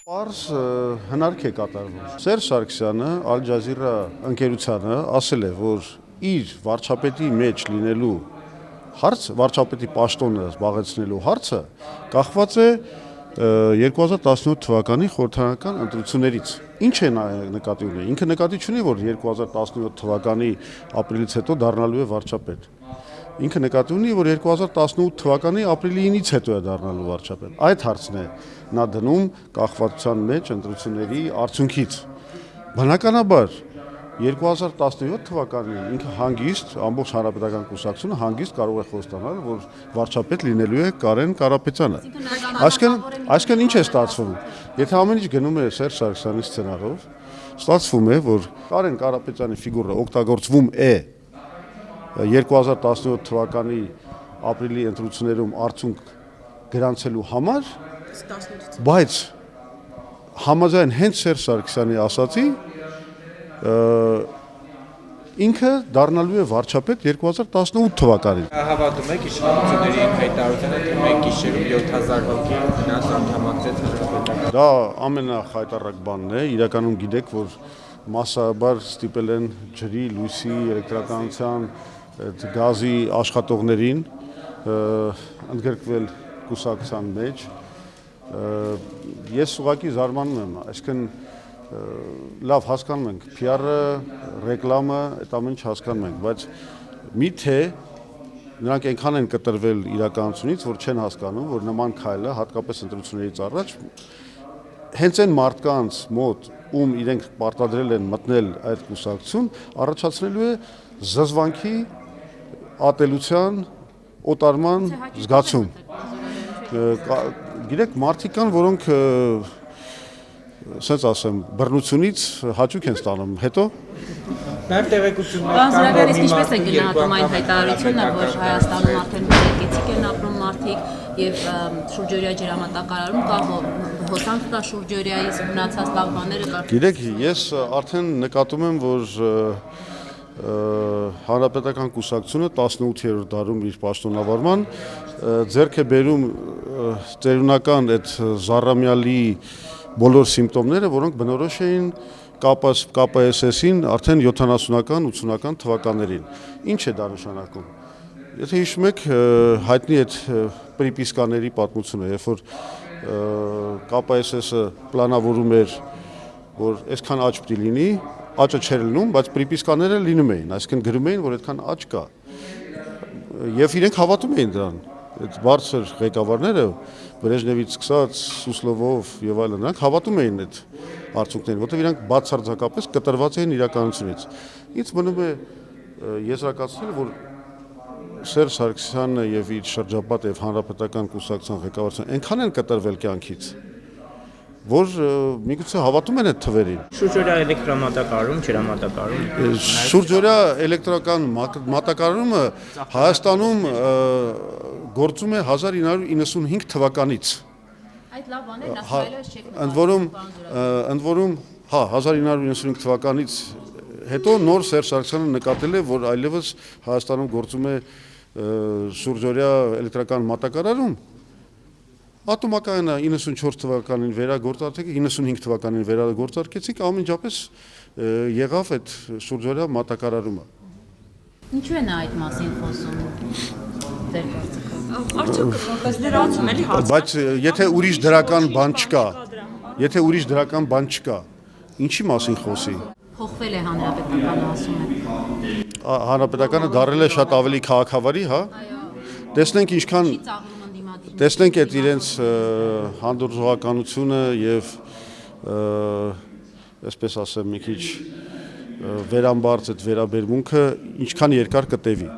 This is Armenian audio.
Պարզ հնարք է կատարվում։ Սերժ Սարգսյանը Al Jazeera ընկերությանը ասել է, որ իր վարչապետի մեջ լինելու հարց, վարչապետի պաշտոնը զբաղեցնելու հարցը կախված է 2017 թվականի խորհրդարանական ընտրություններից։ Ինչ է նկատի ունի։ Ինքը նկատի չունի, որ 2017 թվականի ապրիլից հետո դառնալու է վարչապետ։ Ինքը նկատի ունի, որ 2018 թվականի ապրիլի 9-ից հետո է դառնալու վարչապետ։ Այդ հարցն է նա դնում կախվածության մեջ ընտրությունների արդյունքից։ Բնականաբար 2017 թվականին ինքը հանգիստ, ամբողջ հանրապետական կուսակցությունը հանգիստ կարող է խոստանալ, որ վարչապետ լինելու է Կարեն Կարապետյանը։ Այսինքն ինչ է ստացվում։ Եթե ամեն ինչ գնում է Սերժ Սարգսյանի սցենարով, ստացվում է, որ Կարեն Կարապետյանի ֆիգուրը օգտագործվում է 2017 թվականի ապրիլի ընտրություններում արդյունք գրանցելու համար, բայց համաձայն հենց Սերժ Սարգսյանի ասացի ինքը դառնալու է վարչապետ 2018 թվականին։ Հավատում եք իշխանությունների հայտարարությանը, թե մեկ գիշերում 7000 հոգի գնաց անդամակցեց հանրապետական։ Դա ամենախայտառակ բանն է, իրականում գիտեք, որ մասսայաբար ստիպել են ջրի, լույսի, էլեկտրականության, գազի աշխատողներին ընդգրկվել կուսակցության մեջ։ Ես ուղղակի զարմանում եմ, այսինքն լավ հասկանում ենք, PR-ը, ռեկլամը, այդ ամեն ինչ հասկանում ենք, բայց միթե նրանք այնքան են կտրվել իրականությունից, որ չեն հասկանում, որ նման քայլը, հատկապես ընտրություններից առաջ, հենց այն մարդկանց մոտ, ում իրենք պարտադրել են մտնել այդ կուսակցություն, առաջացնելու է զզվանքի, ատելության, օտարման զգացում։ Գիտեք, մարդիկ կան, որոնք ասենց ասեմ, բռնությունից հաճույք են ստանում, հետո Նաև տեղեկություններ կան, որ ինչպես է գնահատում այն հայտարարությունը, որ Հայաստանում արդեն գեղեցիկ են ապրում մարդիկ եւ շուրջօրյա ջրամատակարարում կա հոսանք կա շուրջօրյա, իսկ մնացած լավ բաները կա։ Գիտեք, ես արդեն նկատում եմ, որ հանրապետական կուսակցությունը 18-րդ դարում իր պաշտոնավարման ձեռք է բերում ծերունական այդ զառամյալի բոլոր սիմպտոմները, որոնք բնորոշ էին KPSS-ին արդեն 70-ական, 80-ական թվականներին։ Ինչ է դա նշանակում։ Եթե հիշում եք, հայտնի այդ պրիպիսկաների պատմությունը, երբ որ KPSS-ը պլանավորում էր, որ այսքան աճ պիտի լինի, աճը չէր լինում, բայց պրիպիսկաները լինում էին, այսինքն գրում էին, որ այդքան աճ կա։ Եվ իրենք հավատում էին դրան։ Այդ բարձր ղեկավարները, Բրեժնևից սկսած, Սուսլովով եւ այլն, նրանք հավատում էին այդ արդյունքներին, որտեղ իրանք բացարձակապես կտրված էին իրականությունից։ Ինձ մնում է եզրակացնել, որ Սերժ Սարգսյանը եւ իր շրջապատը եւ հանրապետական կուսակցության ղեկավարությունը այնքան են կտրվել կյանքից, որ միգուցե հավատում են այդ թվերին։ Շուրջօրյա էլեկտրամատակարարում, ջրամատակարարում։ Շուրջօրյա էլեկտրական մատակարարումը Հայաստանում գործում է 1995 թվականից։ Այդ լավ բաներն ասելս չեք։ Ընդ որում, 1995 թվականից հետո նոր Սերժ Սարգսյանը նկատել է, որ այլևս Հայաստանում գործում է շուրջօրյա էլեկտրական մատակարարում։ Ատոմակայանը 94 թվականին վերագործարկեցինք, 95 թվականին վերագործարկեցինք, ամենջապես եղավ այդ շուրջօրյա մատակարարումը։ Ինչու է նա այդ մասին խոսում։ Ձեր կարծիքով։ Արդյոք որպես լրացում էլի հարց։ Բայց եթե ուրիշ դրական բան չկա, ինչի մասին խոսի։ Փոխվել է հանրապետականը, ասում եք։ Հանրապետականը դարել է շատ ավելի քաղաքավարի, հա։ Տեսնենք ինչքան տեսնենք այդ իրենց հանդուրժողականությունը եւ այսպես ասեմ մի քիչ վերամբարձ այդ վերաբերմունքը ինչքան երկար կտևի։